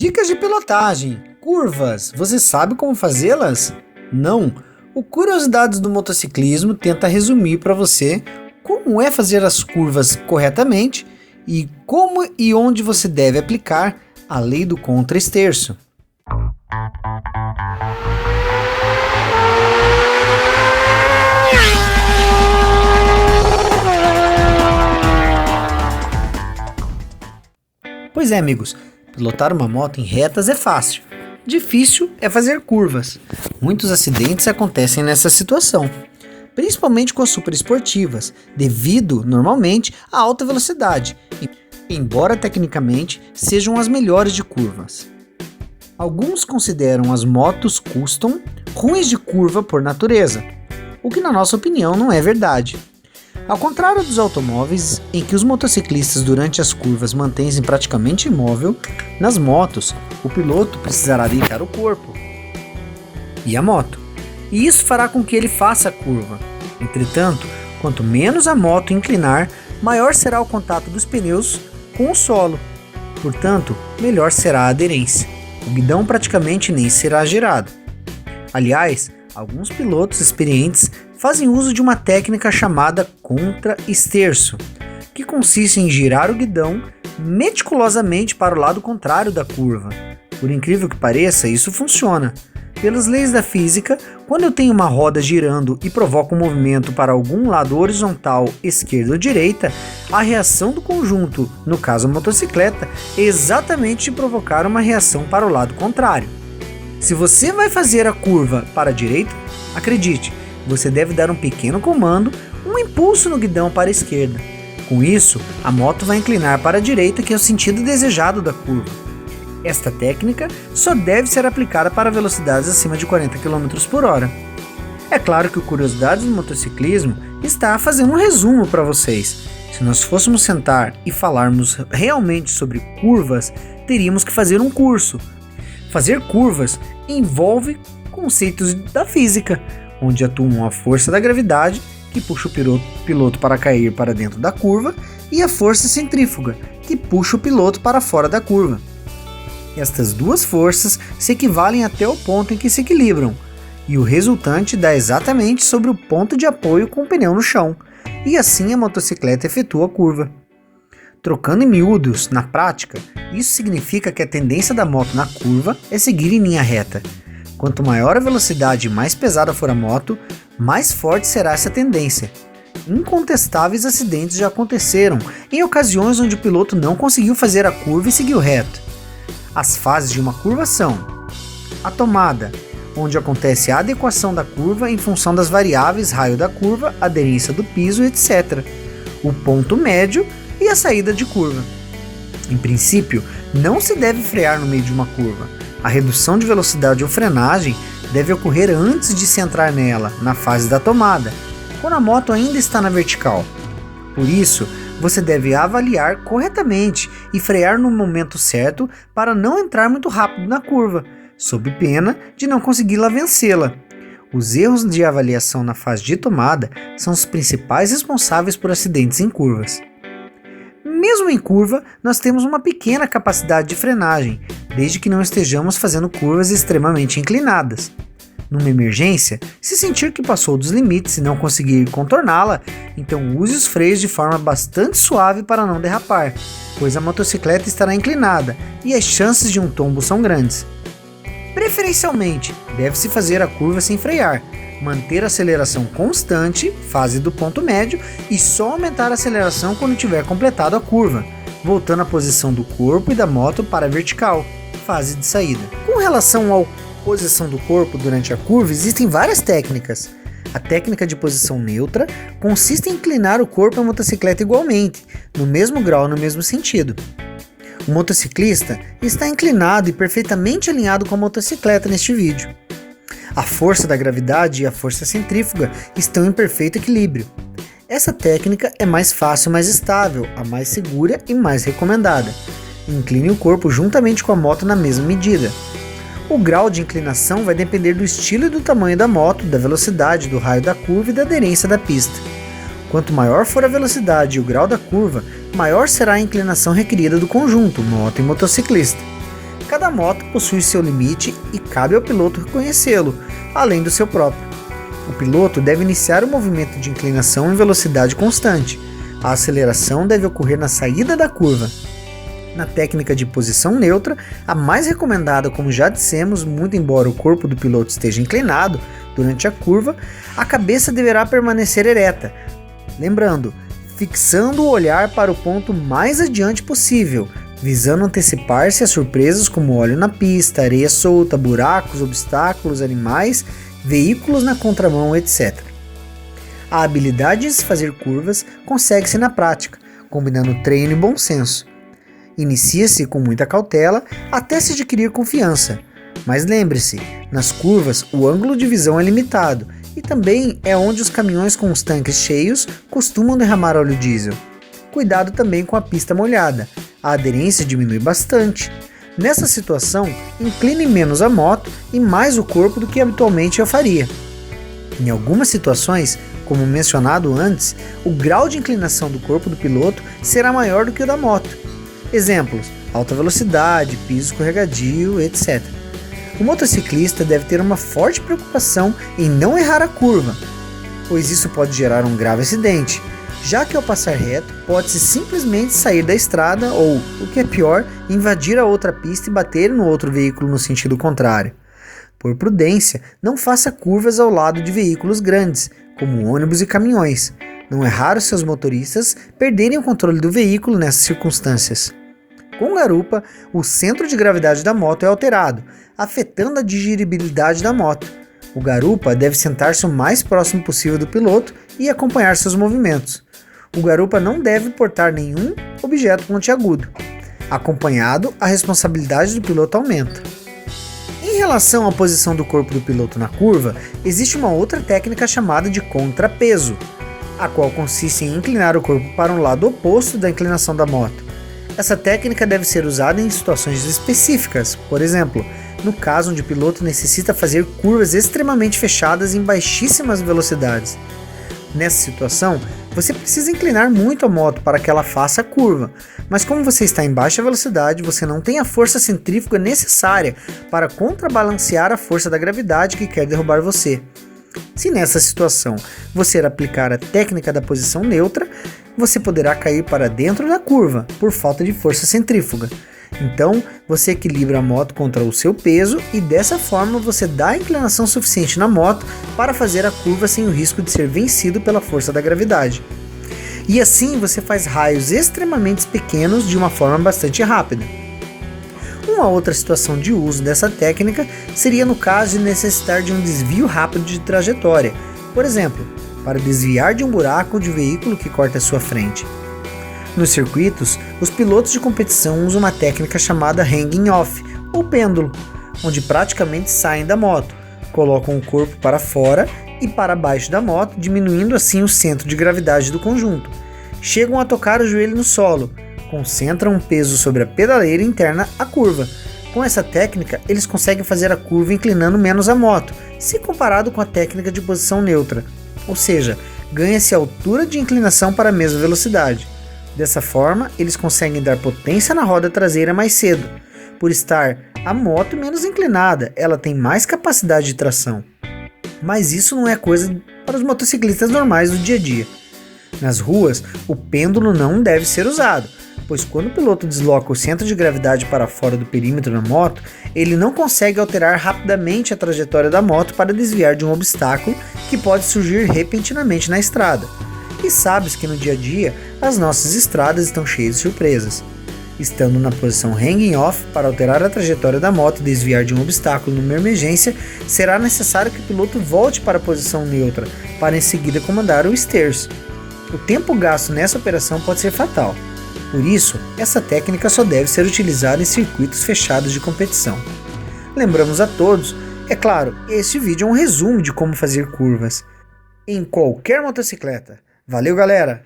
Dicas de pilotagem. Curvas. Você sabe como fazê-las? Não. O Curiosidades do Motociclismo tenta resumir para você como é fazer as curvas corretamente e como e onde você deve aplicar a lei do contra-esterço. Pois é, amigos, pilotar uma moto em retas é fácil. Difícil é fazer curvas. Muitos acidentes acontecem nessa situação, principalmente com as superesportivas, devido, normalmente, à alta velocidade, embora tecnicamente sejam as melhores de curvas. Alguns consideram as motos custom ruins de curva por natureza, o que na nossa opinião não é verdade. Ao contrário dos automóveis, em que os motociclistas durante as curvas mantêm-se praticamente imóvel, nas motos, o piloto precisará deitar o corpo e a moto, e isso fará com que ele faça a curva. Entretanto, quanto menos a moto inclinar, maior será o contato dos pneus com o solo, portanto, melhor será a aderência. O guidão praticamente nem será girado. Aliás, alguns pilotos experientes fazem uso de uma técnica chamada contra-esterço, que consiste em girar o guidão meticulosamente para o lado contrário da curva. Por incrível que pareça, isso funciona. Pelas leis da física, quando eu tenho uma roda girando e provoco um movimento para algum lado horizontal, esquerda ou direita, a reação do conjunto, no caso a motocicleta, é exatamente de provocar uma reação para o lado contrário. Se você vai fazer a curva para a direita, acredite, você deve dar um pequeno comando, um impulso no guidão para a esquerda. Com isso, a moto vai inclinar para a direita, que é o sentido desejado da curva. Esta técnica só deve ser aplicada para velocidades acima de 40 km por hora. É claro que o Curiosidades do Motociclismo está fazendo um resumo para vocês. Se nós fôssemos sentar e falarmos realmente sobre curvas, teríamos que fazer um curso. Fazer curvas envolve conceitos da física, onde atuam a força da gravidade, que puxa o piloto para cair para dentro da curva, e a força centrífuga, que puxa o piloto para fora da curva. Estas duas forças se equivalem até o ponto em que se equilibram, e o resultante dá exatamente sobre o ponto de apoio com o pneu no chão, e assim a motocicleta efetua a curva. Trocando em miúdos, na prática, isso significa que a tendência da moto na curva é seguir em linha reta. Quanto maior a velocidade e mais pesada for a moto, mais forte será essa tendência. Incontestáveis acidentes já aconteceram em ocasiões onde o piloto não conseguiu fazer a curva e seguiu reto. As fases de uma curva são: a tomada, onde acontece a adequação da curva em função das variáveis raio da curva, aderência do piso, etc. O ponto médio e a saída de curva. Em princípio, não se deve frear no meio de uma curva. A redução de velocidade ou frenagem deve ocorrer antes de se entrar nela, na fase da tomada, quando a moto ainda está na vertical. Por isso, você deve avaliar corretamente e frear no momento certo para não entrar muito rápido na curva, sob pena de não conseguir vencê-la. Os erros de avaliação na fase de tomada são os principais responsáveis por acidentes em curvas. Mesmo em curva, nós temos uma pequena capacidade de frenagem, desde que não estejamos fazendo curvas extremamente inclinadas. Numa emergência, se sentir que passou dos limites e não conseguir contorná-la, então use os freios de forma bastante suave para não derrapar, pois a motocicleta estará inclinada e as chances de um tombo são grandes. Preferencialmente, deve-se fazer a curva sem frear, manter a aceleração constante, fase do ponto médio, e só aumentar a aceleração quando tiver completado a curva, voltando à posição do corpo e da moto para a vertical, fase de saída. Com relação à posição do corpo durante a curva, existem várias técnicas. A técnica de posição neutra consiste em inclinar o corpo e a motocicleta igualmente, no mesmo grau, no mesmo sentido. O motociclista está inclinado e perfeitamente alinhado com a motocicleta neste vídeo. A força da gravidade e a força centrífuga estão em perfeito equilíbrio. Essa técnica é mais fácil e mais estável, a mais segura e mais recomendada. Incline o corpo juntamente com a moto na mesma medida. O grau de inclinação vai depender do estilo e do tamanho da moto, da velocidade, do raio da curva e da aderência da pista. Quanto maior for a velocidade e o grau da curva, maior será a inclinação requerida do conjunto, moto e motociclista. Cada moto possui seu limite e cabe ao piloto reconhecê-lo, além do seu próprio. O piloto deve iniciar o movimento de inclinação em velocidade constante. A aceleração deve ocorrer na saída da curva. Na técnica de posição neutra, a mais recomendada, como já dissemos, muito embora o corpo do piloto esteja inclinado durante a curva, a cabeça deverá permanecer ereta. Lembrando, fixando o olhar para o ponto mais adiante possível, visando antecipar-se a surpresas como óleo na pista, areia solta, buracos, obstáculos, animais, veículos na contramão, etc. A habilidade de se fazer curvas consegue-se na prática, combinando treino e bom senso. Inicia-se com muita cautela até se adquirir confiança, mas lembre-se, nas curvas o ângulo de visão é limitado e também é onde os caminhões com os tanques cheios costumam derramar óleo diesel. Cuidado também com a pista molhada, a aderência diminui bastante. Nessa situação, incline menos a moto e mais o corpo do que habitualmente eu faria. Em algumas situações, como mencionado antes, o grau de inclinação do corpo do piloto será maior do que o da moto. Exemplos: alta velocidade, piso escorregadio, etc. O motociclista deve ter uma forte preocupação em não errar a curva, pois isso pode gerar um grave acidente, já que ao passar reto pode-se simplesmente sair da estrada ou, o que é pior, invadir a outra pista e bater no outro veículo no sentido contrário. Por prudência, não faça curvas ao lado de veículos grandes, como ônibus e caminhões. Não é raro seus motoristas perderem o controle do veículo nessas circunstâncias. Com garupa, o centro de gravidade da moto é alterado, afetando a dirigibilidade da moto. O garupa deve sentar-se o mais próximo possível do piloto e acompanhar seus movimentos. O garupa não deve portar nenhum objeto pontiagudo. Acompanhado, a responsabilidade do piloto aumenta. Em relação à posição do corpo do piloto na curva, existe uma outra técnica chamada de contrapeso, a qual consiste em inclinar o corpo para um lado oposto da inclinação da moto. Essa técnica deve ser usada em situações específicas, por exemplo, no caso onde o piloto necessita fazer curvas extremamente fechadas em baixíssimas velocidades. Nessa situação, você precisa inclinar muito a moto para que ela faça a curva, mas como você está em baixa velocidade, você não tem a força centrífuga necessária para contrabalancear a força da gravidade que quer derrubar você. Se nessa situação você aplicar a técnica da posição neutra, você poderá cair para dentro da curva por falta de força centrífuga. Então, você equilibra a moto contra o seu peso e dessa forma você dá a inclinação suficiente na moto para fazer a curva sem o risco de ser vencido pela força da gravidade. E assim você faz raios extremamente pequenos de uma forma bastante rápida. Uma outra situação de uso dessa técnica seria no caso de necessitar de um desvio rápido de trajetória, por exemplo, para desviar de um buraco de veículo que corta a sua frente. Nos circuitos, os pilotos de competição usam uma técnica chamada hanging off, ou pêndulo, onde praticamente saem da moto, colocam o corpo para fora e para baixo da moto, diminuindo assim o centro de gravidade do conjunto. Chegam a tocar o joelho no solo, concentram um peso sobre a pedaleira interna à curva. Com essa técnica, eles conseguem fazer a curva inclinando menos a moto, se comparado com a técnica de posição neutra, ou seja, ganha-se altura de inclinação para a mesma velocidade. Dessa forma, eles conseguem dar potência na roda traseira mais cedo. Por estar a moto menos inclinada, ela tem mais capacidade de tração. Mas isso não é coisa para os motociclistas normais do dia a dia. Nas ruas, o pêndulo não deve ser usado, pois quando o piloto desloca o centro de gravidade para fora do perímetro da moto, ele não consegue alterar rapidamente a trajetória da moto para desviar de um obstáculo que pode surgir repentinamente na estrada. E sabes que no dia a dia, as nossas estradas estão cheias de surpresas. Estando na posição hanging off, para alterar a trajetória da moto e desviar de um obstáculo numa emergência, será necessário que o piloto volte para a posição neutra, para em seguida comandar o steers. O tempo gasto nessa operação pode ser fatal. Por isso, essa técnica só deve ser utilizada em circuitos fechados de competição. Lembramos a todos, é claro, este vídeo é um resumo de como fazer curvas em qualquer motocicleta. Valeu, galera!